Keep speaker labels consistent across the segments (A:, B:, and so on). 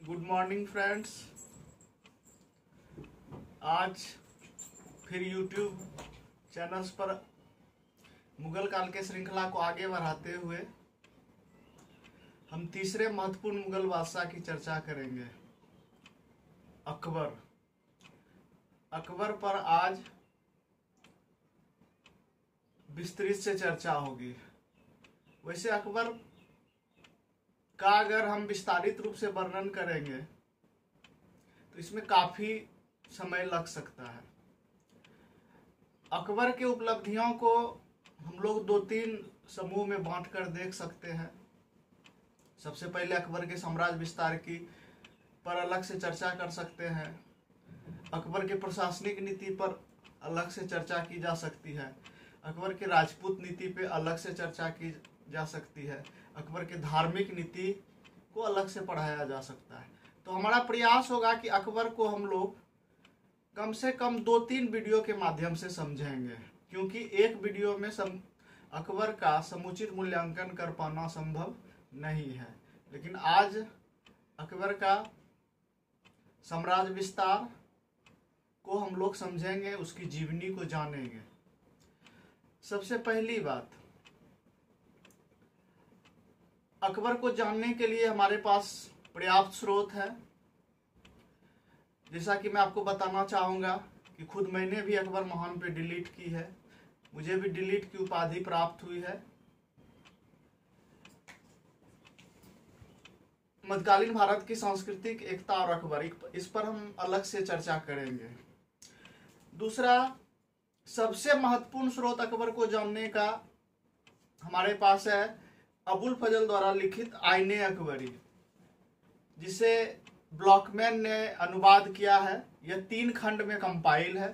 A: Good morning friends. आज फिर YouTube channels पर मुगल काल के श्रृंखला को आगे बढ़ाते हुए हम तीसरे महत्वपूर्ण मुगल बादशाह की चर्चा करेंगे, अकबर। अकबर पर आज विस्तृत से चर्चा होगी। वैसे अकबर का अगर हम विस्तारित रूप से वर्णन करेंगे तो इसमें काफी समय लग सकता है। अकबर के उपलब्धियों को हम लोग दो तीन समूह में बांटकर देख सकते हैं। सबसे पहले अकबर के साम्राज्य विस्तार की पर अलग से चर्चा कर सकते हैं। अकबर के प्रशासनिक नीति पर अलग से चर्चा की जा सकती है। अकबर के राजपूत नीति पे अलग से चर्चा की जा सकती है। अकबर के धार्मिक नीति को अलग से पढ़ाया जा सकता है। तो हमारा प्रयास होगा कि अकबर को हम लोग कम से कम 2-3 वीडियो के माध्यम से समझेंगे, क्योंकि एक वीडियो में अकबर का समुचित मूल्यांकन कर पाना संभव नहीं है। लेकिन आज अकबर का साम्राज्य विस्तार को हम लोग समझेंगे, उसकी जीवनी को जानेंगे। सबसे पहली बात, अकबर को जानने के लिए हमारे पास पर्याप्त स्रोत है। जैसा कि मैं आपको बताना चाहूंगा कि खुद मैंने भी अकबर महान पे डिलीट की है। मुझे भी डिलीट की उपाधि प्राप्त हुई है। मध्यकालीन भारत की सांस्कृतिक एकता और अकबर, इस पर हम अलग से चर्चा करेंगे। दूसरा, सबसे महत्वपूर्ण स्रोत अकबर को जानने का हमारे पास है अबुल फजल द्वारा लिखित आईने अकबरी, जिसे ब्लॉकमैन ने अनुवाद किया है। यह 3 खंड में कंपाइल है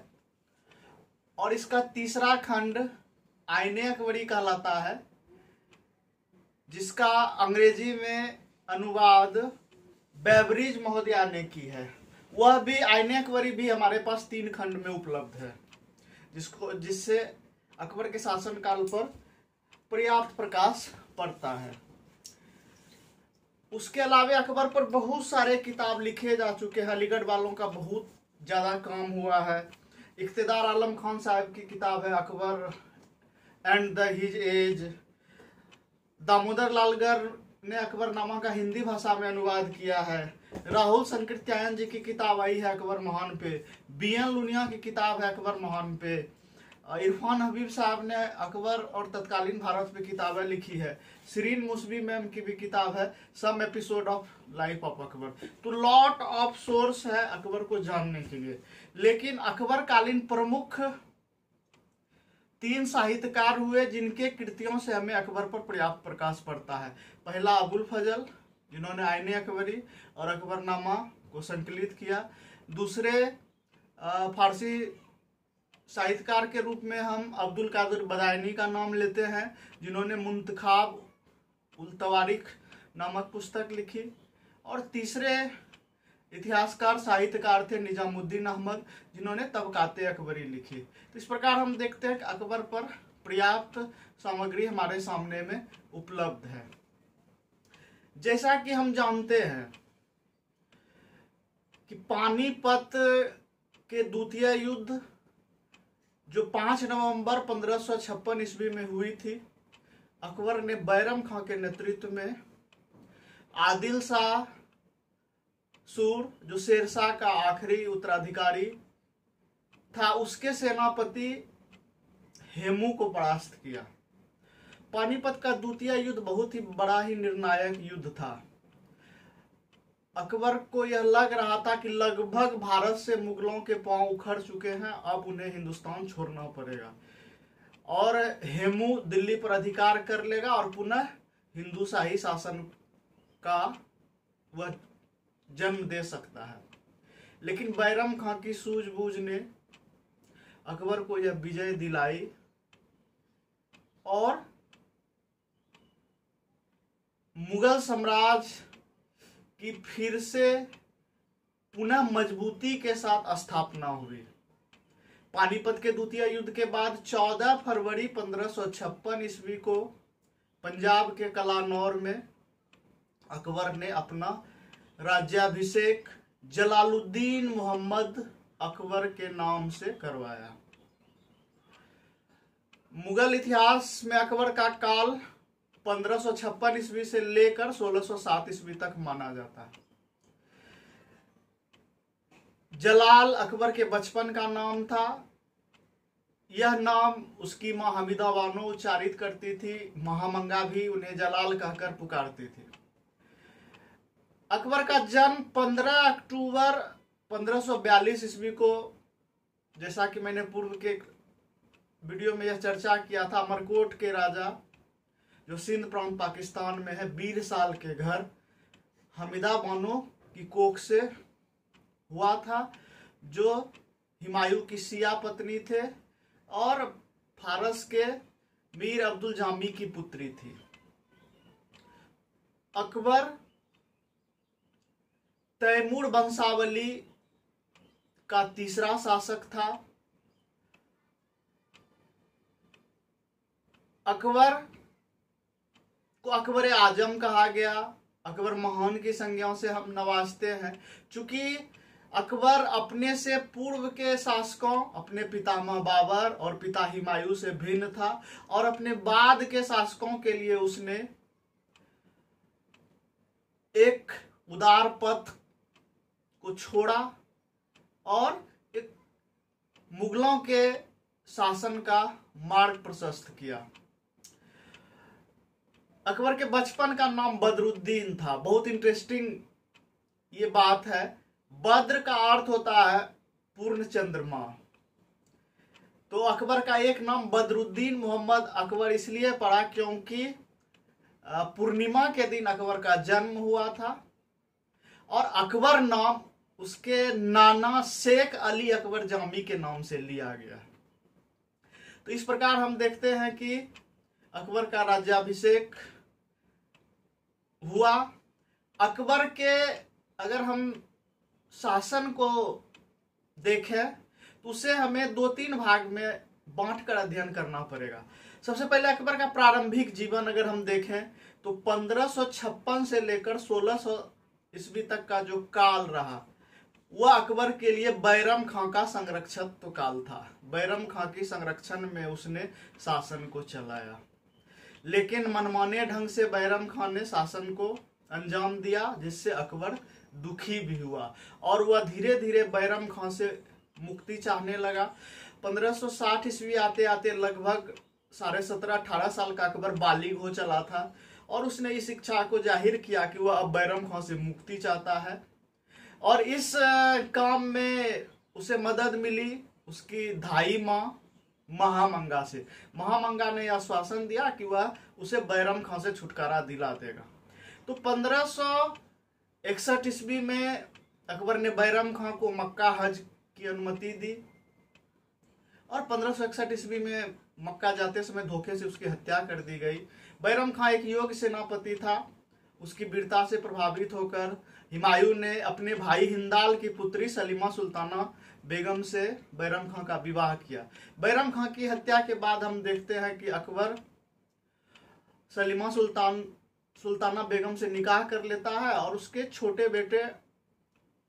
A: और इसका तीसरा खंड आईने अकबरी कहलाता है, जिसका अंग्रेजी में अनुवाद बेवरिज महोदया ने की है। वह भी आईने अकबरी भी हमारे पास 3 खंड में उपलब्ध है, जिससे अकबर के शासनकाल पर पर्याप्त प्रकाश पड़ता है। उसके अलावा अकबर पर बहुत सारे किताब लिखे जा चुके हैं। अलीगढ़ वालों का बहुत ज्यादा काम हुआ है। इख्तियार आलम खान साहब की किताब है Akbar and the his age. Damodar Lalgar ने अकबरनामा का हिंदी भाषा में अनुवाद किया है। राहुल संकृत्यायन जी की किताब आई है अकबर महान पे। बीएन लुनिया की किताब है अकबर महान पे। इरफान हबीब साहब ने अकबर और तत्कालीन भारत पे किताबें लिखी है। सीरीन मुसवी मैम की भी किताब है some episode of life of Akbar. तो लॉट ऑफ सोर्स है अकबर को जानने के लिए। लेकिन अकबर कालीन प्रमुख 3 साहित्यकार हुए जिनके कृतियों से हमें अकबर पर पर्याप्त प्रकाश पड़ता है। पहला अबुल फजल, जिन्होंने आईने अकबरी और अकबरनामा को संकलित किया। दूसरे फारसी साहित्यकार के रूप में हम अब्दुल कादिर बदायनी का नाम लेते हैं, जिन्होंने मुंतखाब उल तवारीख नामक पुस्तक लिखी। और तीसरे इतिहासकार साहित्यकार थे निजामुद्दीन अहमद, जिन्होंने तबकाते अकबरी लिखी। तो इस प्रकार हम देखते हैं कि अकबर पर पर्याप्त सामग्री हमारे सामने में उपलब्ध है। जैसा कि हम जानते हैं कि पानीपत के द्वितीय युद्ध जो 5 नवंबर 1556 ईस्वी में हुई थी, अकबर ने बैरम खां के नेतृत्व में आदिल शाह सूर, जो शेरशाह का आखिरी उत्तराधिकारी था, उसके सेनापति हेमू को परास्त किया। पानीपत का द्वितीय युद्ध बहुत ही बड़ा ही निर्णायक युद्ध था। अकबर को यह लग रहा था कि लगभग भारत से मुगलों के पांव उखड़ चुके हैं, अब उन्हें हिंदुस्तान छोड़ना पड़ेगा और हेमू दिल्ली पर अधिकार कर लेगा और पुनः हिंदू शाही शासन का वह जन्म दे सकता है। लेकिन बैरम खां की सूझबूझ ने अकबर को यह विजय दिलाई और मुगल साम्राज्य की फिर से पुनः मजबूती के साथ स्थापना हुई। पानीपत के द्वितीय युद्ध के बाद 14 फरवरी 1556 ईस्वी को पंजाब के कलानौर में अकबर ने अपना राज्याभिषेक जलालुद्दीन मोहम्मद अकबर के नाम से करवाया। मुगल इतिहास में अकबर का काल 1556 ईस्वी से लेकर 1607 ईस्वी तक माना जाता है। जलाल अकबर के बचपन का नाम था। यह नाम उसकी मां हमीदा बानो उच्चारित करती थी। महामंगा भी उन्हें जलाल कहकर पुकारती थी। अकबर का जन्म 15 अक्टूबर 1542 ईस्वी को, जैसा कि मैंने पूर्व के वीडियो में यह चर्चा किया था, अमरकोट के राजा जो सिंध प्रांत पाकिस्तान में है, बीरसाल के घर हमीदा बानो की कोख से हुआ था, जो हुमायूं की सिया पत्नी थे और फारस के मीर अब्दुल जामी की पुत्री थी। अकबर तैमूर वंशावली का तीसरा शासक था। अकबर को अकबर आजम कहा गया। अकबर महान की संज्ञा से हम नवाजते हैं, चूंकि अकबर अपने से पूर्व के शासकों, अपने पितामह बाबर और पिता हुमायूं से भिन्न था और अपने बाद के शासकों के लिए उसने एक उदार पथ को छोड़ा और एक मुगलों के शासन का मार्ग प्रशस्त किया। अकबर के बचपन का नाम बदरुद्दीन था। बहुत इंटरेस्टिंग ये बात है। बद्र का अर्थ होता है पूर्ण चंद्रमा। तो अकबर का एक नाम बदरुद्दीन मोहम्मद अकबर इसलिए पड़ा क्योंकि पूर्णिमा के दिन अकबर का जन्म हुआ था और अकबर नाम उसके नाना शेख अली अकबर जामी के नाम से लिया गया। तो इस प्रकार हम देखते हैं कि अकबर का राज्याभिषेक हुआ। अकबर के अगर हम शासन को देखें तो उसे हमें 2-3 भाग में बांट कर अध्ययन करना पड़ेगा। सबसे पहले अकबर का प्रारंभिक जीवन अगर हम देखें तो 1556 से लेकर 1600 ईस्वी तक का जो काल रहा वह अकबर के लिए बैरम खां का संरक्षक काल था। बैरम खां की संरक्षण में उसने शासन को चलाया, लेकिन मनमाने ढंग से बैरम खान ने शासन को अंजाम दिया, जिससे अकबर दुखी भी हुआ और वह धीरे धीरे बैरम खान से मुक्ति चाहने लगा। 1560 ईस्वी आते आते लगभग 17.5-18 साल का अकबर बालिग हो चला था और उसने इस इच्छा को जाहिर किया कि वह अब बैरम खान से मुक्ति चाहता है और इस काम में उसे मदद मिली उसकी धाई मां महामंगा से। महामंगा ने आश्वासन दिया कि वह उसे बैरम खान से छुटकारा दिला देगा। तो 1561 ईस्वी में अकबर ने बैरम खान को मक्का हज की अनुमति दी और 1561 ईस्वी में मक्का जाते समय धोखे से उसकी हत्या कर दी गई। बैरम खान एक योग्य सेनापति था। उसकी वीरता से प्रभावित होकर हुमायूं ने अपने भाई हिंदाल की पुत्री सलीमा सुल्ताना बेगम से बैरम खां का विवाह किया। बैरम खां की हत्या के बाद हम देखते हैं कि अकबर सलीमा सुल्ताना बेगम से निकाह कर लेता है और उसके छोटे बेटे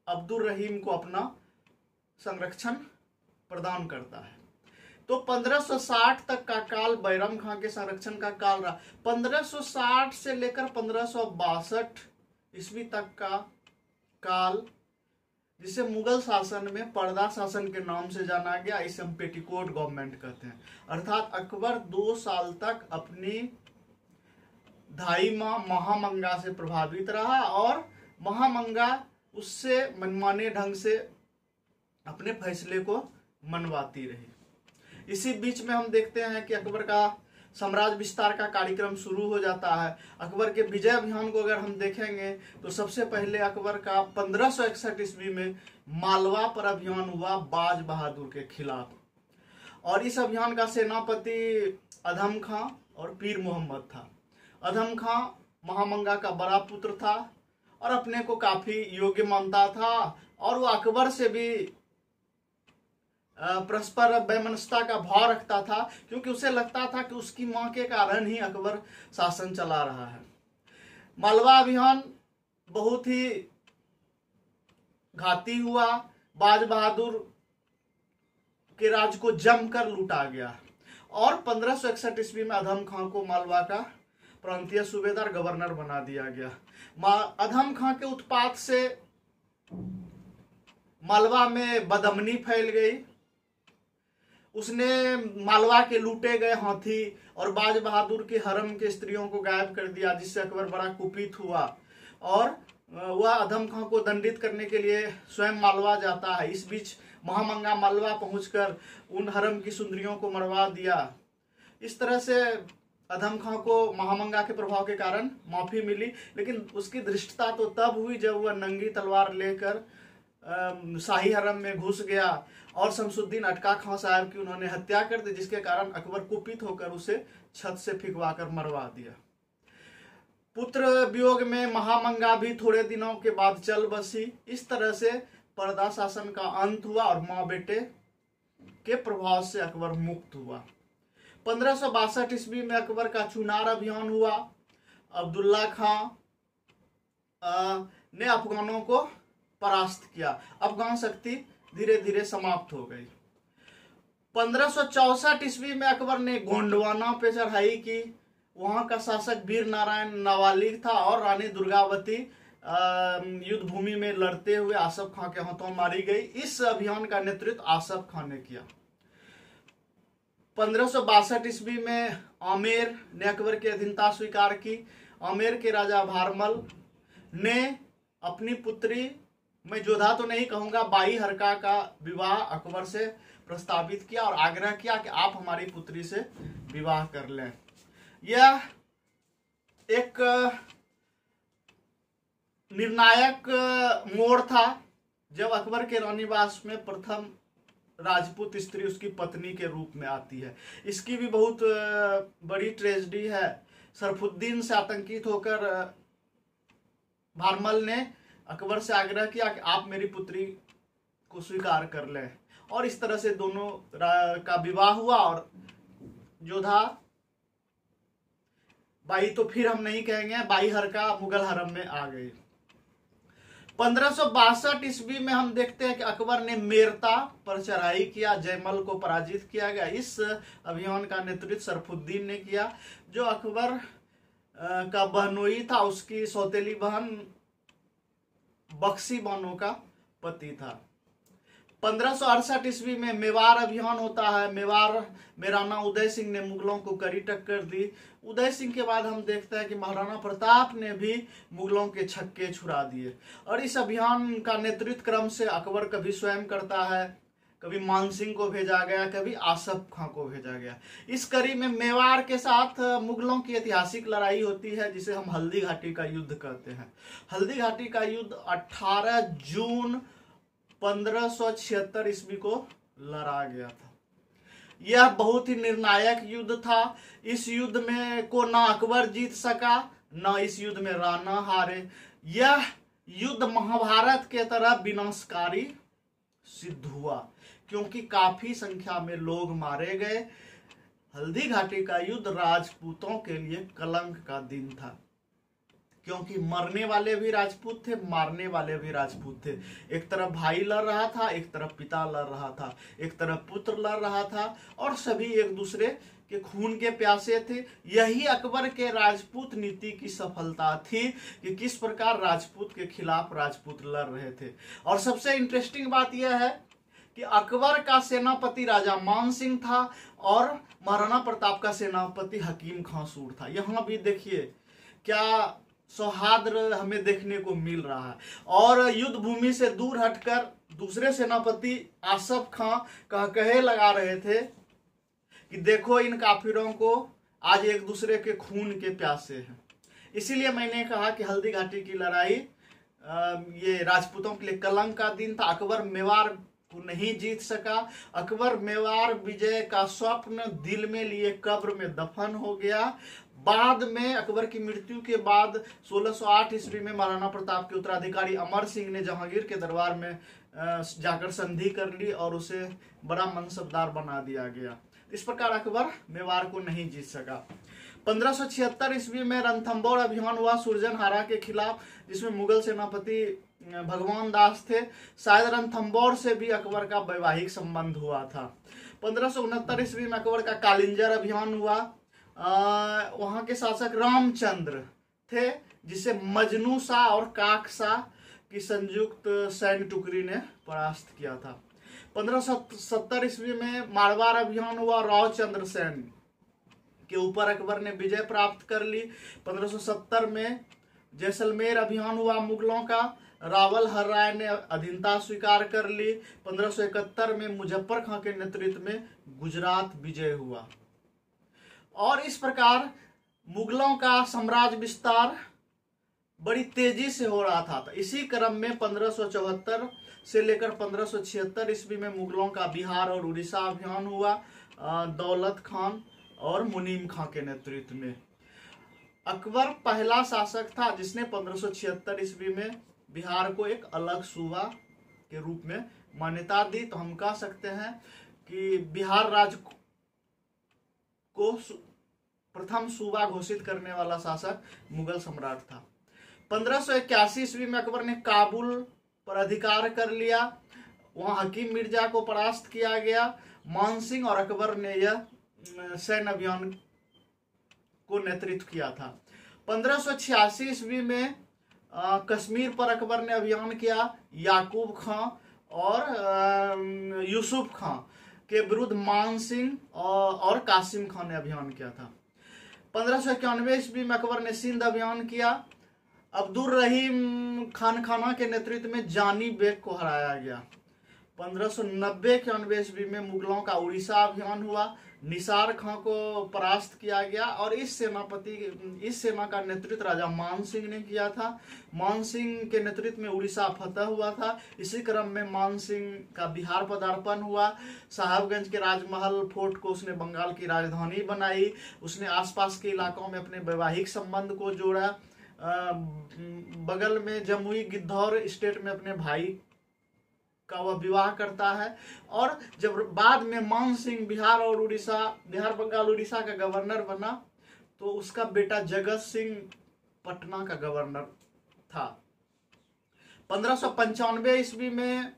A: अब्दुल रहीम को अपना संरक्षण प्रदान करता है। तो 1560 तक का काल बैरम खां के संरक्षण का काल रहा। 1560 से लेकर 1562 ईस्वी तक का काल, जिसे मुगल शासन में पर्दा शासन के नाम से जाना गया, इसे हम पेटीकोट गवर्नमेंट कहते हैं। अर्थात अकबर 2 साल तक अपनी धाई मां महामंगा से प्रभावित रहा और महामंगा उससे मनमाने ढंग से अपने फैसले को मनवाती रही। इसी बीच में हम देखते हैं कि अकबर का साम्राज्य विस्तार का कार्यक्रम शुरू हो जाता है। अकबर के विजय अभियान को अगर हम देखेंगे तो सबसे पहले अकबर का 1561 ईस्वी में मालवा पर अभियान हुआ बाज बहादुर के खिलाफ और इस अभियान का सेनापति अधम खां और पीर मोहम्मद था। अधम खां महामंगा का बड़ा पुत्र था और अपने को काफी योग्य मानता था और वो अकबर से भी परस्पर वैमनस्यता का भाव रखता था, क्योंकि उसे लगता था कि उसकी मां के कारण ही अकबर शासन चला रहा है। मालवा अभियान बहुत ही घाती हुआ, बाज बहादुर के राज को जमकर लूटा गया और 1561 ईस्वी में अधम खां को मालवा का प्रांतीय सूबेदार गवर्नर बना दिया गया। अधम खां के उत्पात से मालवा में बदअमनी फैल गई। उसने मालवा के लूटे गए हाथी और बाज बहादुर के हरम के स्त्रियों को गायब कर दिया, जिससे अकबर बड़ा कुपित हुआ और वह अधम खां को दंडित करने के लिए स्वयं मालवा जाता है। इस बीच महामंगा मालवा पहुंचकर उन हरम की सुंदरियों को मरवा दिया। इस तरह से अधम खां को महामंगा के प्रभाव के कारण माफी मिली, लेकिन उसकी धृष्टता तो तब हुई जब वह नंगी तलवार लेकर शाही हरम में घुस गया और शमसुद्दीन अटका खां साहब की उन्होंने हत्या कर दी, जिसके कारण अकबर कुपित होकर उसे छत से फेंकवाकर मरवा दिया। पुत्र वियोग में महामंगा भी थोड़े दिनों के बाद चल बसी। इस तरह से पर्दा शासन का अंत हुआ और मां बेटे के प्रभाव से अकबर मुक्त हुआ। 1562 ईस्वी में अकबर का चुनार अभियान हुआ। अब्दुल्ला खां ने अफगानों को परास्त किया। अफगान शक्ति धीरे धीरे समाप्त हो गई। 1564 ईस्वी में अकबर ने गोंडवाना पे चढ़ाई की। वहां का शासक वीर नारायण नवालिक था और रानी दुर्गावती युद्ध भूमि में लड़ते हुए आसफ खां के हाथों मारी गई। इस अभियान का नेतृत्व आसफ खां ने किया। 1562 ईस्वी में आमेर ने अकबर की अधीनता स्वीकार की। आमेर के राजा भारमल ने अपनी पुत्री, मैं जोधा तो नहीं कहूंगा, बाई हरका का विवाह अकबर से प्रस्तावित किया और आग्रह किया कि आप हमारी पुत्री से विवाह कर लें। यह एक निर्णायक मोड़ था जब अकबर के रानीवास में प्रथम राजपूत स्त्री उसकी पत्नी के रूप में आती है। इसकी भी बहुत बड़ी ट्रेजेडी है। सरफुद्दीन से आतंकित होकर भारमल ने अकबर से आग्रह किया कि आप मेरी पुत्री को स्वीकार कर लें और इस तरह से दोनों का विवाह हुआ और जोधा बाई तो फिर हम नहीं कहेंगे, बाई हरका मुगल हरम में आ गई। 1562 ईस्वी में हम देखते हैं कि अकबर ने मेरता पर चढ़ाई किया, जयमल को पराजित किया गया। इस अभियान का नेतृत्व सरफुद्दीन ने किया, जो अकबर का बहनोई था। उसकी सौतेली बहन बख्शी बानो का पति था। 1568 ईस्वी में मेवाड़ अभियान होता है। मेवाड़ में राणा उदय सिंह ने मुगलों को कड़ी टक्कर दी। उदय सिंह के बाद हम देखते हैं कि महाराणा प्रताप ने भी मुगलों के छक्के छुड़ा दिए और इस अभियान का नेतृत्व क्रम से अकबर कभी स्वयं करता है, कभी मानसिंह को भेजा गया, कभी आसफ खां को भेजा गया। इस कड़ी में मेवाड़ के साथ मुगलों की ऐतिहासिक लड़ाई होती है, जिसे हम हल्दी घाटी का युद्ध कहते हैं। हल्दी घाटी का युद्ध 18 जून 1576 ईस्वी को लड़ा गया था। यह बहुत ही निर्णायक युद्ध था। इस युद्ध में को ना अकबर जीत सका, ना इस युद्ध में राणा हारे। यह युद्ध महाभारत के तरह विनाशकारी सिद्ध हुआ क्योंकि काफी संख्या में लोग मारे गए। हल्दी घाटी का युद्ध राजपूतों के लिए कलंक का दिन था क्योंकि मरने वाले भी राजपूत थे, मारने वाले भी राजपूत थे। एक तरफ भाई लड़ रहा था, एक तरफ पिता लड़ रहा था, एक तरफ पुत्र लड़ रहा था और सभी एक दूसरे के खून के प्यासे थे। यही अकबर के राजपूत नीति की सफलता थी कि किस प्रकार राजपूत के खिलाफ राजपूत लड़ रहे थे। और सबसे इंटरेस्टिंग बात यह है कि अकबर का सेनापति राजा मान सिंह था और महाराणा प्रताप का सेनापति हकीम खां सूर था। यहाँ भी देखिए क्या सौहार्द हमें देखने को मिल रहा है। और युद्ध भूमि से दूर हटकर दूसरे सेनापति आसफ खां कहे लगा रहे थे कि देखो इन काफिरों को आज एक दूसरे के खून के प्यासे हैं। इसीलिए मैंने कहा कि हल्दी घाटी की लड़ाई ये राजपूतों के लिए कलंक का दिन था। अकबर मेवाड़ को नहीं जीत सका। अकबर मेवाड़ विजय का स्वप्न दिल में लिए कब्र में दफन हो गया। बाद में अकबर की मृत्यु के बाद 1608 ईस्वी में महाराणा प्रताप के उत्तराधिकारी अमर सिंह ने जहांगीर के दरबार में जाकर संधि कर ली और उसे बड़ा मनसबदार बना दिया गया। इस प्रकार अकबर मेवाड़ को नहीं जीत सका। 1576 ईस्वी में रणथंभौर अभियान हुआ सुरजनहारा के खिलाफ, जिसमें मुगल सेनापति भगवान दास थे। शायद रणथंभौर से भी अकबर का वैवाहिक संबंध हुआ था। 1569 ईस्वी में अकबर का कालिंजर अभियान हुआ। वहां के शासक रामचंद्र थे, जिसे मजनू शाह और काक शाह की संयुक्त सैन्य टुकड़ी ने परास्त किया था। 1570 ईस्वी में मारवाड़ अभियान हुआ। रावचंद्र सेन के ऊपर अकबर ने विजय प्राप्त कर ली। 1570 में जैसलमेर अभियान हुआ मुगलों का। रावल हर राय ने अधीनता स्वीकार कर ली। 1571 में मुजफ्फर खां के नेतृत्व में गुजरात विजय हुआ। और इस प्रकार मुगलों का साम्राज्य विस्तार बड़ी तेजी से हो रहा था। इसी क्रम में 1574 से लेकर 1576 ईस्वी में मुगलों का बिहार और उड़ीसा अभियान हुआ, दौलत खान और मुनीम खां के नेतृत्व में। अकबर पहला शासक था जिसने 1576 ईस्वी में बिहार को एक अलग सूबा के रूप में मान्यता दी। तो हम कह सकते हैं कि बिहार राज्य को प्रथम सूबा घोषित करने वाला शासक मुगल सम्राट था। 1581 ईस्वी में अकबर ने काबुल पर अधिकार कर लिया। वहां हकीम मिर्जा को परास्त किया गया। मानसिंह और अकबर ने यह सैन्य अभियान को नेतृत्व किया था। 1586 ईस्वी में कश्मीर पर अकबर ने अभियान किया। याकूब खां और यूसुफ खां के विरुद्ध मानसिंह और कासिम खान ने अभियान किया था। 1591 ईस्वी में अकबर ने सिंध अभियान किया। अब्दुल रहीम खाना के नेतृत्व में जानी बेग को हराया गया। 1590-91 ईस्वी में मुगलों का उड़ीसा अभियान हुआ। निसार खां को परास्त किया गया और इस सेना का नेतृत्व राजा मान सिंह ने किया था। मान सिंह के नेतृत्व में उड़ीसा फतह हुआ था। इसी क्रम में मान सिंह का बिहार पदार्पण हुआ। साहबगंज के राजमहल फोर्ट को उसने बंगाल की राजधानी बनाई। उसने आसपास के इलाकों में अपने वैवाहिक संबंध को जोड़ा। बगल में जमुई गिद्धौर स्टेट में अपने भाई का वह विवाह करता है। और जब बाद में मान सिंह बिहार बंगाल उड़ीसा का गवर्नर बना तो उसका बेटा जगत सिंह पटना का गवर्नर था। 1595 ईस्वी में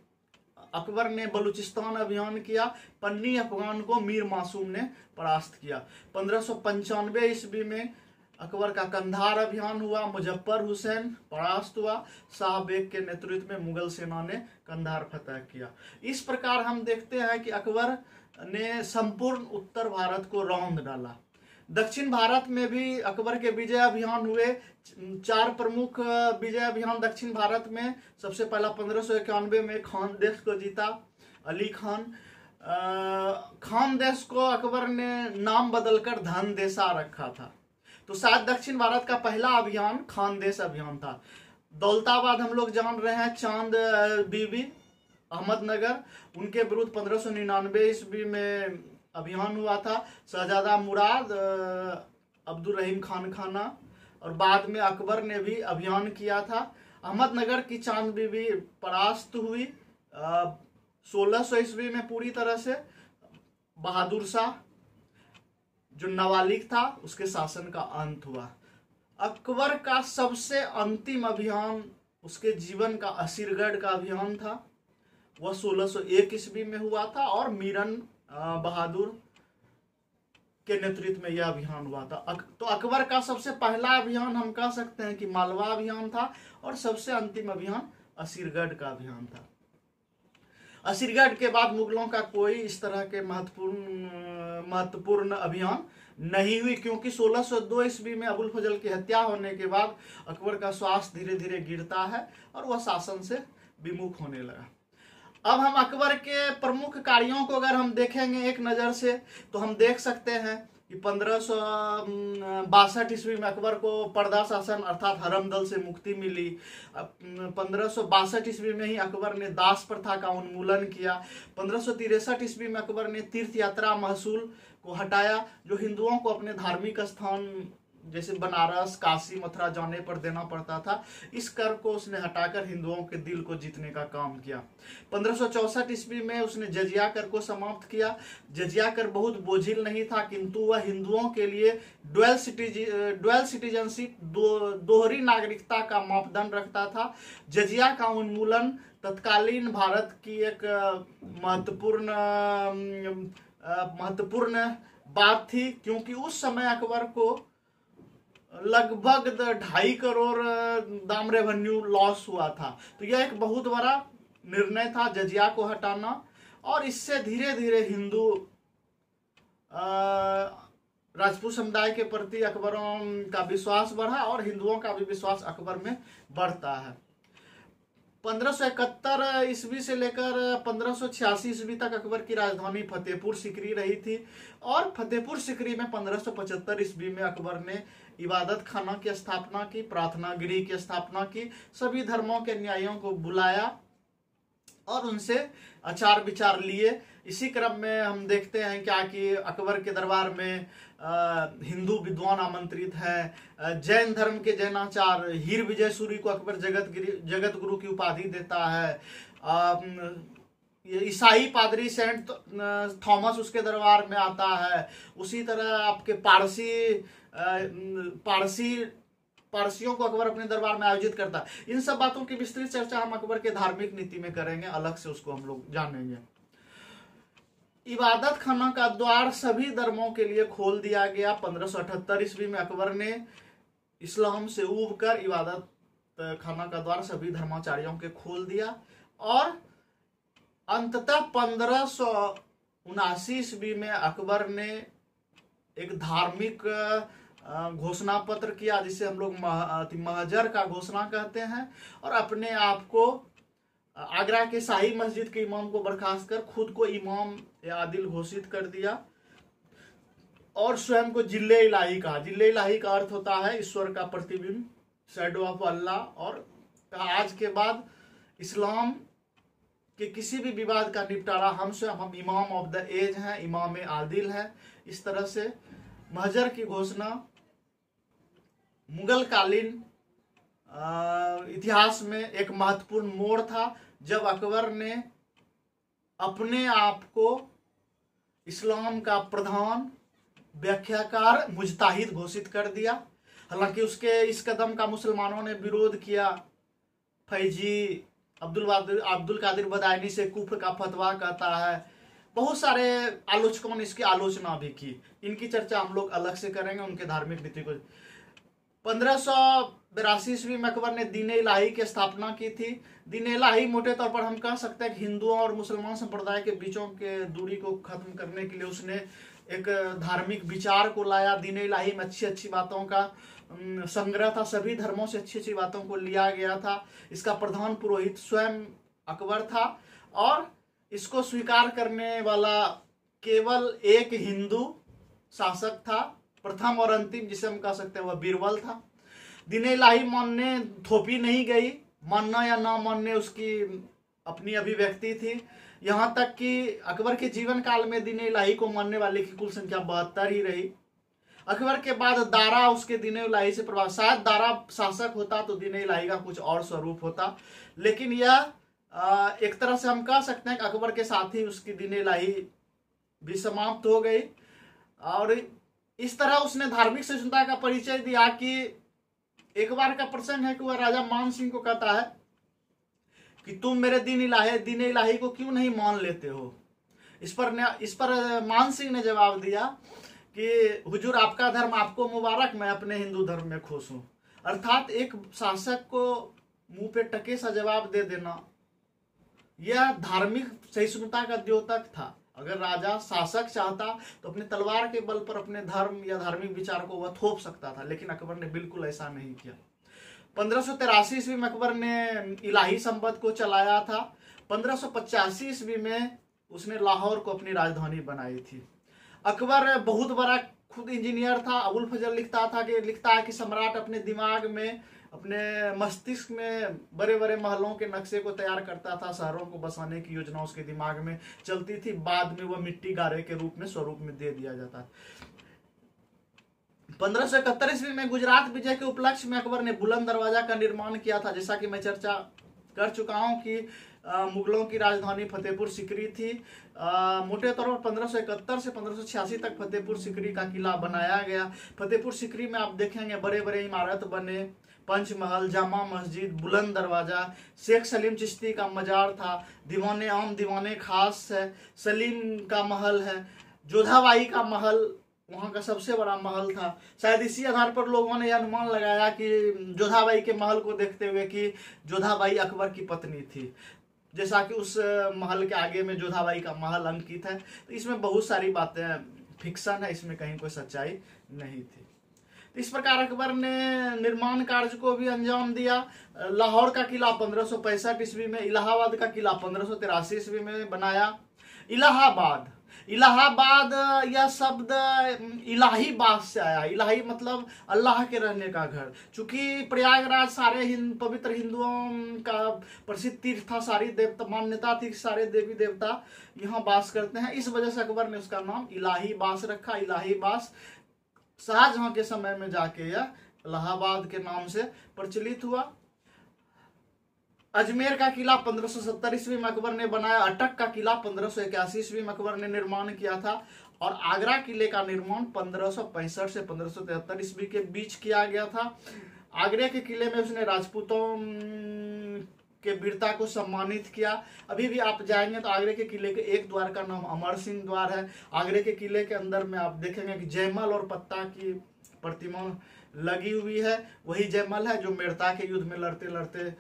A: अकबर ने बलूचिस्तान अभियान किया। पन्नी अफगान को मीर मासूम ने परास्त किया। 1595 ईस्वी में अकबर का कंधार अभियान हुआ। मुजफ्फर हुसैन परास्त हुआ। शाह बेग के नेतृत्व में मुगल सेना ने कंधार फतह किया। इस प्रकार हम देखते हैं कि अकबर ने संपूर्ण उत्तर भारत को रौंद डाला। दक्षिण भारत में भी अकबर के विजय अभियान हुए। 4 प्रमुख विजय अभियान दक्षिण भारत में। सबसे पहला 1591 में खानदेश को जीता अली खान। खानदेश को अकबर ने नाम बदलकर धनदेशा रखा था। तो शायद दक्षिण भारत का पहला अभियान खानदेश अभियान था। दौलताबाद हम लोग जान रहे हैं, चांद बीबी अहमदनगर, उनके विरुद्ध 1599 ईस्वी में अभियान हुआ था। शहजादा मुराद अब्दुल रहीम खाना और बाद में अकबर ने भी अभियान किया था। अहमदनगर की चांद बीबी परास्त हुई 1600 ईस्वी में पूरी तरह से। बहादुर शाह जो नवालिक था उसके शासन का अंत हुआ। अकबर का सबसे अंतिम अभियान उसके जीवन का असीरगढ़ का अभियान था। वह 1601 ईस्वी में हुआ था और मीरन बहादुर के नेतृत्व में यह अभियान हुआ था। तो अकबर का सबसे पहला अभियान हम कह सकते हैं कि मालवा अभियान था और सबसे अंतिम अभियान असीरगढ़ का अभियान था। असीरगढ़ के बाद मुगलों का कोई इस तरह के महत्वपूर्ण अभियान नहीं हुई, क्योंकि 1602 ईस्वी में अबुल फजल की हत्या होने के बाद अकबर का स्वास्थ्य धीरे धीरे गिरता है और वह शासन से विमुख होने लगा। अब हम अकबर के प्रमुख कार्यों को अगर हम देखेंगे एक नज़र से तो हम देख सकते हैं कि 1562 ईस्वी में अकबर को पर्दा शासन अर्थात हरम दल से मुक्ति मिली। 1562 ईस्वी में ही अकबर ने दास प्रथा का उन्मूलन किया। 1563 ईस्वी में अकबर ने तीर्थ यात्रा महसूल को हटाया, जो हिंदुओं को अपने धार्मिक स्थान जैसे बनारस, काशी, मथुरा जाने पर देना पड़ता था, इस कर को उसने हटाकर हिंदुओं के दिल को जीतने का काम किया। 1564 ईस्वी में उसने जजिया कर को समाप्त किया। जजिया कर बहुत बोझिल नहीं था, किंतु वह हिंदुओं के लिए ड्वेल सिटीजनशिप, दोहरी नागरिकता का मापदंड रखता था। जजिया का उन्मूलन तत्कालीन भारत की एक महत्वपूर्ण बात थी, क्योंकि उस समय अकबर को लगभग 2.5 करोड़ दाम रेवेन्यू लॉस हुआ था। तो यह एक बहुत बड़ा निर्णय था जजिया को हटाना, और इससे धीरे धीरे हिंदू राजपूत समुदाय के प्रति अकबरों का विश्वास बढ़ा और हिंदुओं का भी विश्वास अकबर में बढ़ता है। 1571 ईस्वी से लेकर 1586 ईस्वी तक अकबर की राजधानी फतेहपुर सिकरी रही थी, और फतेहपुर सिकरी में 1575 ईस्वी में अकबर ने इबादत खाना की स्थापना की, प्रार्थना गृह की स्थापना की, सभी धर्मों के न्यायियों को बुलाया और उनसे आचार विचार लिए। इसी क्रम में हम देखते हैं क्या कि अकबर के दरबार में हिंदू विद्वान आमंत्रित हैं। जैन धर्म के जैनाचार्य हीर विजय सूरी को अकबर जगत गुरु की उपाधि देता है। ईसाई पादरी सेंट थॉमस उसके दरबार में आता है। उसी तरह आपके पारसियों को अकबर अपने दरबार में आयोजित करता है। इन सब बातों की विस्तृत चर्चा हम अकबर के धार्मिक नीति में करेंगे, अलग से उसको हम लोग जानेंगे। इबादत खाना का द्वार सभी धर्मों के लिए खोल दिया गया। 1578 ईस्वी में अकबर ने इस्लाम से ऊब कर इबादत खाना का द्वार सभी धर्माचार्यों के खोल दिया, और अंततः 1579 ईस्वी में अकबर ने एक धार्मिक घोषणा पत्र किया, जिसे हम लोग महजर का घोषणा कहते हैं, और अपने आप को आगरा के शाही मस्जिद के इमाम को बर्खास्त कर खुद को इमाम आदिल घोषित कर दिया, और स्वयं को जिल्ले इलाही कहा। जिल्ले इलाही का अर्थ होता है ईश्वर का प्रतिबिंब, शैडो ऑफ अल्लाह, और आज के बाद इस्लाम के किसी भी विवाद का निपटारा हम इमाम ऑफ द एज हैं, इमाम आदिल हैं। इस तरह से महजर की घोषणा मुगल कालीन इतिहास में एक महत्वपूर्ण मोड़ था, जब अकबर ने अपने आप को इस्लाम का प्रधान, व्याख्याकार, मुजताहिद घोषित कर दिया। हालांकि उसके इस कदम का मुसलमानों ने विरोध किया। फैजी अब्दुल कादिर बदायनी से कुफ्र का फतवा कहता है। बहुत सारे आलोचकों ने इसकी आलोचना भी की। इनकी चर्चा हम लोग अलग से करेंगे, उनके धार्मिक नीति को। 1582 ईस्वी में अकबर ने दीन इलाही की स्थापना की थी। दीन इलाही मोटे तौर पर हम कह सकते हैं कि हिंदुओं और मुसलमान संप्रदाय के बीचों के दूरी को खत्म करने के लिए उसने एक धार्मिक विचार को लाया। दीन इलाही में अच्छी अच्छी बातों का संग्रह था, सभी धर्मों से अच्छी अच्छी बातों को लिया गया था। इसका प्रधान पुरोहित स्वयं अकबर था, और इसको स्वीकार करने वाला केवल एक हिंदू शासक था, प्रथम और अंतिम, जिसे हम कह सकते हैं वह बीरबल था। दीन इलाही मानने थोपी नहीं गई, मानना या ना मानने उसकी अपनी अभिव्यक्ति थी। यहाँ तक कि अकबर के जीवन काल में दीन इलाही को मानने वाले की कुल संख्या 72 ही रही। अकबर के बाद दारा उसके दीन इलाही से प्रभावित, शायद दारा शासक होता तो दीन इलाही का कुछ और स्वरूप होता, लेकिन यह एक तरह से हम कह सकते हैं कि अकबर के साथ ही उसकी दीन इलाही भी समाप्त हो गई। और इस तरह उसने धार्मिक सहिष्णुता का परिचय दिया कि एक बार का प्रसंग है कि वह राजा मान सिंह को कहता है कि तुम मेरे दीन इलाही को क्यों नहीं मान लेते हो। इस पर मान सिंह ने जवाब दिया कि हुजूर, आपका धर्म आपको मुबारक, मैं अपने हिंदू धर्म में खुश हूं। अर्थात एक शासक को मुंह पे टके सा जवाब दे देना, यह धार्मिक सहिष्णुता का द्योतक था। अगर राजा शासक चाहता तो अपने तलवार के बल पर अपने धर्म या धार्मिक विचार को वह थोप सकता था, लेकिन अकबर ने बिल्कुल ऐसा नहीं किया। 1583 ईस्वी में अकबर ने इलाही संपद को चलाया था। 1585 ईस्वी में उसने लाहौर को अपनी राजधानी बनाई थी। अकबर बहुत बड़ा खुद इंजीनियर था। अबुल फजल लिखता है कि सम्राट अपने दिमाग में, अपने मस्तिष्क में बड़े बड़े महलों के नक्शे को तैयार करता था, शहरों को बसाने की योजना उसके दिमाग में चलती थी, बाद में वह मिट्टी गारे के रूप में स्वरूप में दे दिया जाता है। 1571 ईस्वी में गुजरात विजय के उपलक्ष्य में अकबर ने बुलंद दरवाजा का निर्माण किया था। जैसा कि मैं चर्चा कर चुका हूं कि मुगलों की राजधानी फतेहपुर सीकरी थी। मोटे तौर पर 1571 से 1586 तक फतेहपुर सीकरी का किला बनाया गया। फतेहपुर सीकरी में आप देखेंगे बड़े बड़े इमारत बने, पंचमहल, जामा मस्जिद, बुलंद दरवाजा, शेख सलीम चिश्ती का मजार था, दीवाने आम दीवाने खास है, सलीम का महल है, जोधाबाई का महल वहां का सबसे बड़ा महल था। शायद इसी आधार पर लोगों ने यह अनुमान लगाया कि जोधाबाई के महल को देखते हुए कि जोधाबाई अकबर की पत्नी थी, जैसा कि उस महल के आगे में जोधाबाई का महल अंकित है। तो इसमें बहुत सारी बातें फिक्शन है, इसमें कहीं कोई सच्चाई नहीं थी। तो इस प्रकार अकबर ने निर्माण कार्य को भी अंजाम दिया। लाहौर का किला 1565 ईस्वी में, इलाहाबाद का किला 1583 ईस्वी में बनाया। इलाहाबाद यह शब्द इलाही बाग से आया। इलाही मतलब अल्लाह के रहने का घर। चूंकि प्रयागराज सारे पवित्र हिंदुओं का प्रसिद्ध तीर्थ था, सारी देवता मान्यता थी, सारे देवी देवता यहाँ वास करते हैं, इस वजह से अकबर ने उसका नाम इलाही बास रखा। इलाही बास शाहजहां के समय में जाके यह इलाहाबाद के नाम से प्रचलित हुआ। अजमेर का किला 1570 ईस्वी में अकबर ने बनाया। अटक का किला 1581 ईस्वी में अकबर ने निर्माण किया था। और आगरा किले का निर्माण 1565 से 1573 ईस्वी के बीच किया गया था। आगरे के किले में उसने राजपूतों के वीरता को सम्मानित किया। अभी भी आप जाएंगे तो आगरे के किले के एक द्वार का नाम अमर सिंह द्वार है। आगरे के किले के अंदर में आप देखेंगे कि जयमल और पत्ता की प्रतिमा लगी हुई है। वही जयमल है जो मेड़ता के युद्ध में लड़ते लड़ते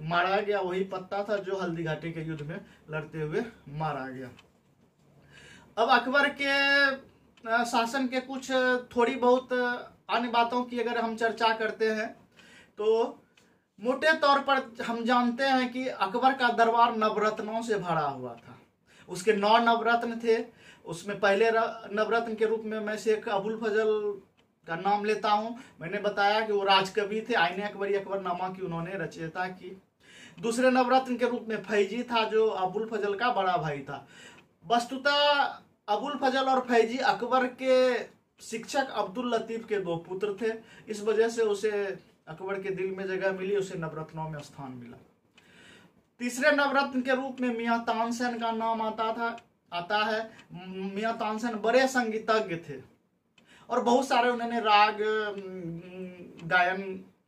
A: मारा गया, वही पत्ता था जो हल्दी घाटी के युद्ध में लड़ते हुए मारा गया। अब अकबर के शासन के कुछ थोड़ी बहुत अन्य बातों की अगर हम चर्चा करते हैं तो मोटे तौर पर हम जानते हैं कि अकबर का दरबार नवरत्नों से भरा हुआ था। उसके 9 नवरत्न थे। उसमें पहले नवरत्न के रूप में मैं शेख अबुल फजल का नाम लेता हूं। मैंने बताया कि वो राजकवि थे, आईने अकबरी अकबरनामा की उन्होंने रचयिता की। दूसरे नवरत्न के रूप में फैजी था जो अबुल फजल का बड़ा भाई था। वस्तुतः अबुल फजल और फैजी अकबर के शिक्षक अब्दुल लतीफ के 2 पुत्र थे। इस वजह से उसे अकबर के दिल में जगह मिली, उसे नवरत्नों में स्थान मिला। तीसरे नवरत्न के रूप में मियां तानसेन का नाम आता है। मियां तानसेन बड़े संगीतज्ञ थे और बहुत सारे उन्होंने राग गायन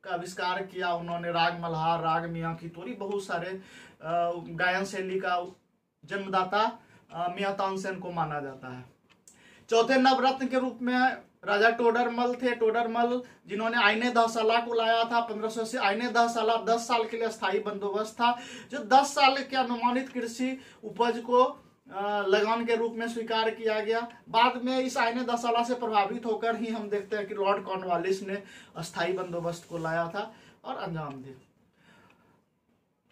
A: का आविष्कार किया। उन्होंने राग मल्हार, राग मियां की तोरी, बहुत सारे गायन शैली का जन्मदाता मियां तानसेन को माना जाता है। चौथे नवरत्न के रूप में राजा टोडरमल थे। टोडरमल जिन्होंने आईने दहसाला को लाया था 1500 से। आईने दहसाला 10 साल के लिए स्थायी बंदोबस्त था जो 10 साल के अनुमानित कृषि उपज को लगान के रूप में स्वीकार किया गया। बाद में इस आईने दहसाला से प्रभावित होकर ही हम देखते हैं कि लॉर्ड कॉर्नवालिस ने स्थायी बंदोबस्त को लाया था और अंजाम दिया।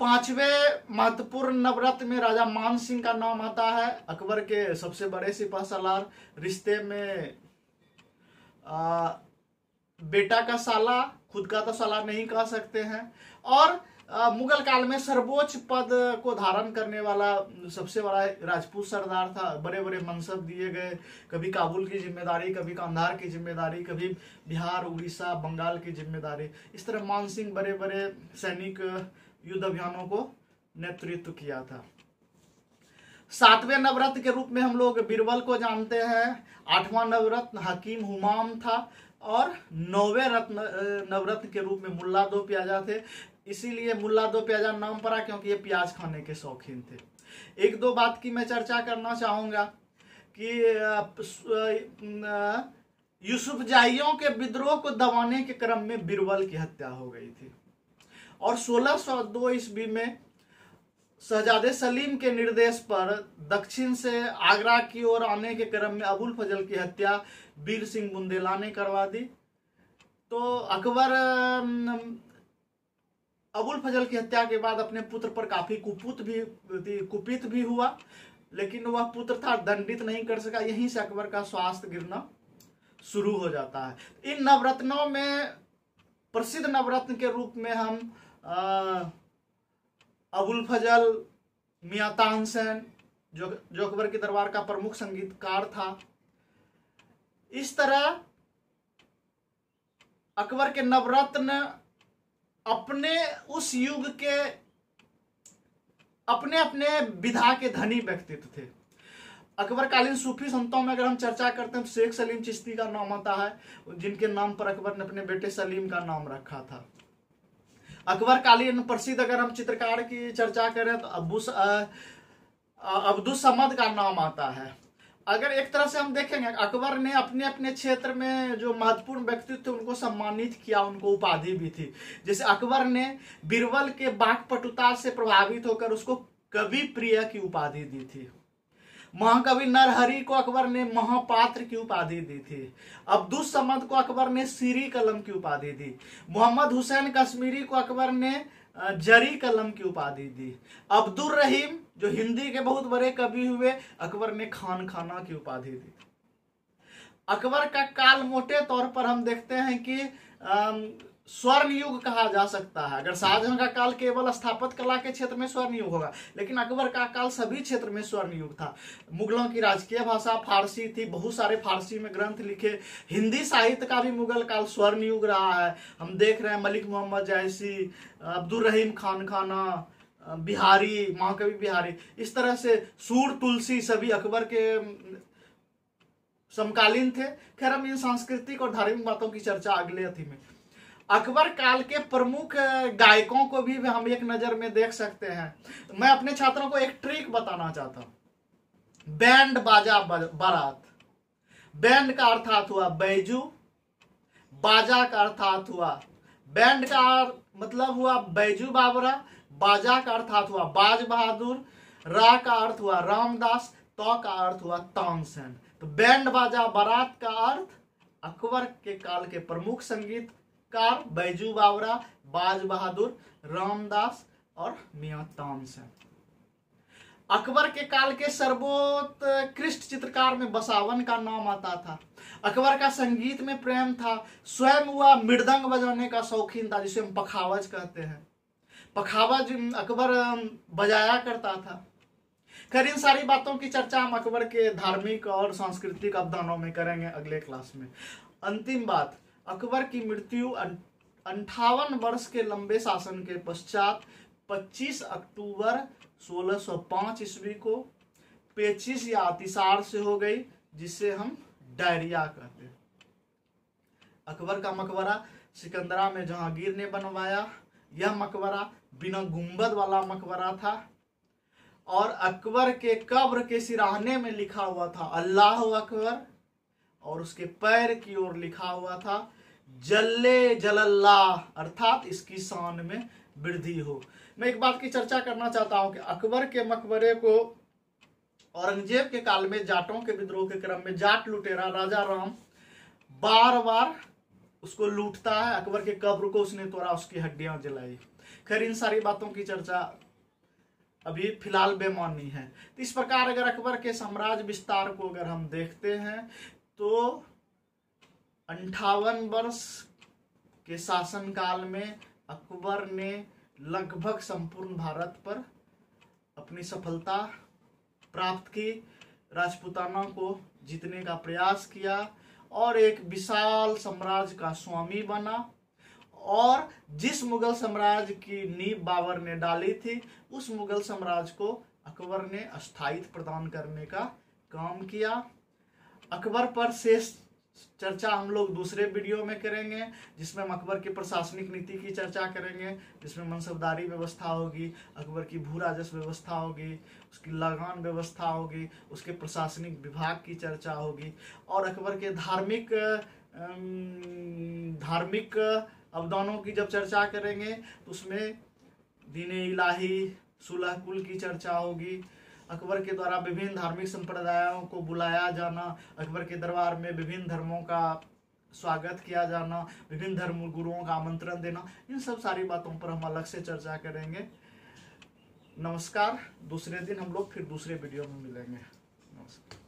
A: 5वें महत्वपूर्ण नवरत्न में राजा मान सिंह का नाम आता है। अकबर के सबसे बड़े सिपह सालार, रिश्ते में बेटा का साला, खुद का तो साला नहीं कह सकते हैं, और मुगल काल में सर्वोच्च पद को धारण करने वाला सबसे बड़ा राजपूत सरदार था। बड़े बड़े मनसब दिए गए, कभी काबुल की जिम्मेदारी, कभी कंधार की जिम्मेदारी, कभी बिहार, उड़ीसा, बंगाल की जिम्मेदारी। इस तरह मान सिंह बड़े बड़े सैनिक युद्ध अभियानों को नेतृत्व किया था। 7वें नवरत्न के रूप में हम लोग बीरबल को जानते हैं। 8वां नवरत्न हकीम हुमाम था और 9वें नवरत्न के रूप में मुल्ला दो प्याजा थे। इसीलिए मुल्ला दो प्याजा नाम पड़ा क्योंकि ये प्याज खाने के शौकीन थे। 1-2 बात की मैं चर्चा करना चाहूंगा कि यूसुफ जाहियों के विद्रोह को दबाने के क्रम में बीरबल की हत्या हो गई थी और 1602 ईस्वी में शहजादे सलीम के निर्देश पर दक्षिण से आगरा की ओर आने के क्रम में अबुल फजल की हत्या वीर सिंह बुंदेला ने करवा दी। तो अकबर अबुल फजल की हत्या के बाद अपने पुत्र पर काफी कुपित भी हुआ, लेकिन वह पुत्र था दंडित नहीं कर सका। यहीं से अकबर का स्वास्थ्य गिरना शुरू हो जाता है। इन नवरत्नों में प्रसिद्ध नवरत्न के रूप में हम अबुल फजल, मियां तानसेन जो अकबर के दरबार का प्रमुख संगीतकार था। इस तरह अकबर के नवरत्न अपने उस युग के अपने अपने विधा के धनी व्यक्तित्व थे। अकबरकालीन सूफी संतों में अगर हम चर्चा करते हैं तो शेख सलीम चिश्ती का नाम आता है, जिनके नाम पर अकबर ने अपने बेटे सलीम का नाम रखा था। अकबरकालीन प्रसिद्ध अगर हम चित्रकार की चर्चा करें तो अब्दुस समद का नाम आता है। अगर एक तरह से हम देखेंगे, अकबर ने अपने अपने क्षेत्र में जो महत्वपूर्ण व्यक्तित्व थे उनको सम्मानित किया, उनको उपाधि भी थी। जैसे अकबर ने बीरबल के वाक्पटुता से प्रभावित होकर उसको कवि प्रिय की उपाधि दी थी। महाकवि नरहरि को अकबर ने महापात्र की उपाधि दी थी। अब्दुस समद को अकबर ने सीरी कलम की उपाधि दी। मोहम्मद हुसैन कश्मीरी को अकबर ने जरी कलम की उपाधि दी। अब्दुल रहीम जो हिंदी के बहुत बड़े कवि हुए, अकबर ने खान खाना की उपाधि दी। अकबर का काल मोटे तौर पर हम देखते हैं कि स्वर्ण युग कहा जा सकता है। अगर शाहजहां का काल केवल स्थापत्य कला के क्षेत्र में स्वर्ण युग होगा, लेकिन अकबर का काल सभी क्षेत्र में स्वर्ण युग था। मुगलों की राजकीय भाषा फारसी थी, बहुत सारे फारसी में ग्रंथ लिखे। हिंदी साहित्य का भी मुगल काल स्वर्ण युग रहा है। हम देख रहे हैं मलिक मोहम्मद जैसी, अब्दुल रहीम खान खाना, बिहारी, महाकवि बिहारी, इस तरह से सूर तुलसी सभी अकबर के समकालीन थे। खैर हम इन सांस्कृतिक और धार्मिक बातों की चर्चा अगले अथी में। अकबर काल के प्रमुख गायकों को भी हम एक नजर में देख सकते हैं। मैं अपने छात्रों को एक ट्रिक बताना चाहता हूं। बैंड बाजा बारात। बैंड का अर्थात हुआ बैजू, बाजा का अर्थात हुआ, बैंड का मतलब हुआ बैजू बाबरा, बाजा का अर्थात हुआ बाज बहादुर, रा का अर्थ हुआ रामदास, तो का अर्थ हुआ तानसेन। तो बैंड बाजा बारात का अर्थ अकबर के काल के प्रमुख संगीतकार बैजू बावरा, बाज बहादुर, रामदास और मियां तानसेन। अकबर के काल के सर्वोत्कृष्ट चित्रकार में बसावन का नाम आता था। अकबर का संगीत में प्रेम था। स्वयं वह मृदंग बजाने का शौकीन था, जिसे हम पखावज कहते हैं। पखावज अकबर बजाया करता था। खैर इन सारी बातों की चर्चा हम अकबर के धार्मिक और सांस्कृतिक अवदानों में करेंगे अगले क्लास में। अंतिम बात, अकबर की मृत्यु 58 वर्ष के लंबे शासन के पश्चात 25 अक्टूबर 1605 ईस्वी को पेचिश या अतिसार से हो गई, जिसे हम डायरिया कहते हैं। अकबर का मकबरा सिकंदरा में जहांगीर ने बनवाया। यह मकबरा बिना गुंबद वाला मकबरा था और अकबर के कब्र के सिराहने में लिखा हुआ था अल्लाह अकबर, और उसके पैर की ओर लिखा हुआ था जल्ले जलल्लाह, अर्थात इसकी शान में वृद्धि हो। मैं एक बात की चर्चा करना चाहता हूं कि अकबर के मकबरे को औरंगजेब के काल में जाटों के विद्रोह के क्रम में जाट लुटेरा राजा राम बार बार उसको लूटता है। अकबर के कब्र को उसने तोड़ा, उसकी हड्डियां जलाई। खैर इन सारी बातों की चर्चा अभी फिलहाल बेमानी है। तो इस प्रकार अगर अकबर के साम्राज्य विस्तार को अगर हम देखते हैं तो 58 वर्ष के शासनकाल में अकबर ने लगभग संपूर्ण भारत पर अपनी सफलता प्राप्त की, राजपूताना को जीतने का प्रयास किया और एक विशाल साम्राज्य का स्वामी बना। और जिस मुगल साम्राज्य की नींव बाबर ने डाली थी, उस मुगल साम्राज्य को अकबर ने स्थायित्व प्रदान करने का काम किया। अकबर पर शेष चर्चा हम लोग दूसरे वीडियो में करेंगे, जिसमें हम अकबर की प्रशासनिक नीति की चर्चा करेंगे, जिसमें मनसबदारी व्यवस्था होगी, अकबर की भू राजस्व व्यवस्था होगी, उसकी लगान व्यवस्था होगी, उसके प्रशासनिक विभाग की चर्चा होगी, और अकबर के धार्मिक अवदानों की जब चर्चा करेंगे तो उसमें दीने इलाही सुलह कुल की चर्चा होगी। अकबर के द्वारा विभिन्न धार्मिक संप्रदायों को बुलाया जाना, अकबर के दरबार में विभिन्न धर्मों का स्वागत किया जाना, विभिन्न धर्म गुरुओं का आमंत्रण देना, इन सब सारी बातों पर हम अलग से चर्चा करेंगे। नमस्कार। दूसरे दिन हम लोग फिर दूसरे वीडियो में मिलेंगे। नमस्कार।